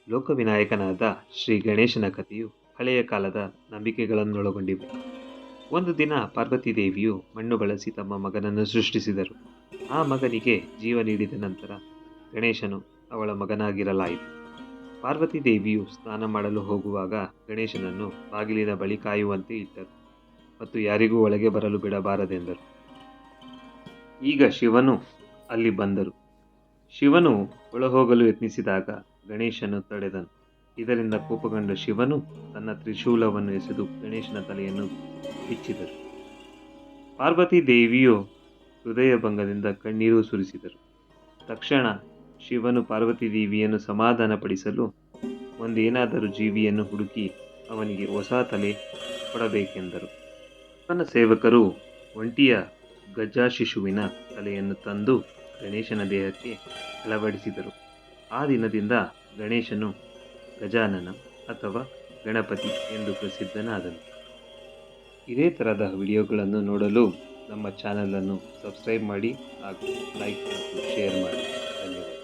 ಲೋಕವಿನಾಯಕನಾದ ಶ್ರೀ ಗಣೇಶನ ಕಥೆಯು ಹಳೆಯ ಕಾಲದ ನಂಬಿಕೆಗಳನ್ನೊಳಗೊಂಡಿವೆ. ಒಂದು ದಿನ ಪಾರ್ವತಿ ದೇವಿಯು ಮಣ್ಣು ಬಳಸಿ ತಮ್ಮ ಮಗನನ್ನು ಸೃಷ್ಟಿಸಿದರು. ಆ ಮಗನಿಗೆ ಜೀವ ನೀಡಿದ ನಂತರ ಗಣೇಶನು ಅವಳ ಮಗನಾಗಿರಲಾಯಿತು. ಪಾರ್ವತಿ ದೇವಿಯು ಸ್ನಾನ ಮಾಡಲು ಹೋಗುವಾಗ ಗಣೇಶನನ್ನು ಬಾಗಿಲಿನ ಬಳಿ ಕಾಯುವಂತೆ ಇಟ್ಟರು ಮತ್ತು ಯಾರಿಗೂ ಒಳಗೆ ಬರಲು ಬಿಡಬಾರದೆಂದರು. ಈಗ ಶಿವನು ಅಲ್ಲಿ ಬಂದರು. ಶಿವನು ಒಳಹೋಗಲು ಯತ್ನಿಸಿದಾಗ ಗಣೇಶನು ತಡೆದನು. ಇದರಿಂದ ಕೋಪಗೊಂಡ ಶಿವನು ತನ್ನ ತ್ರಿಶೂಲವನ್ನು ಎಸೆದು ಗಣೇಶನ ತಲೆಯನ್ನು ಬಿಚ್ಚಿದರು. ಪಾರ್ವತಿ ದೇವಿಯು ಹೃದಯಭಂಗದಿಂದ ಕಣ್ಣೀರು ಸುರಿಸಿದರು. ತಕ್ಷಣ ಶಿವನು ಪಾರ್ವತಿ ದೇವಿಯನ್ನು ಸಮಾಧಾನಪಡಿಸಲು ಒಂದೇನಾದರೂ ಜೀವಿಯನ್ನು ಹುಡುಕಿ ಅವನಿಗೆ ಹೊಸ ತಲೆ ಕೊಡಬೇಕೆಂದರು. ಶಿವನ ಸೇವಕರು ಒಂಟಿಯ ಗಜಶಿಶುವಿನ ತಲೆಯನ್ನು ತಂದು ಗಣೇಶನ ದೇಹಕ್ಕೆ ಅಳವಡಿಸಿದರು. ಆ ದಿನದಿಂದ ಗಣೇಶನು ಗಜಾನನ ಅಥವಾ ಗಣಪತಿ ಎಂದು ಪ್ರಸಿದ್ಧನಾದನು. ಇದೇ ಥರದ ವಿಡಿಯೋಗಳನ್ನು ನೋಡಲು ನಮ್ಮ ಚಾನಲನ್ನು ಸಬ್ಸ್ಕ್ರೈಬ್ ಮಾಡಿ ಹಾಗೂ ಲೈಕ್ ಮತ್ತು ಶೇರ್ ಮಾಡಿ. ಧನ್ಯವಾದ.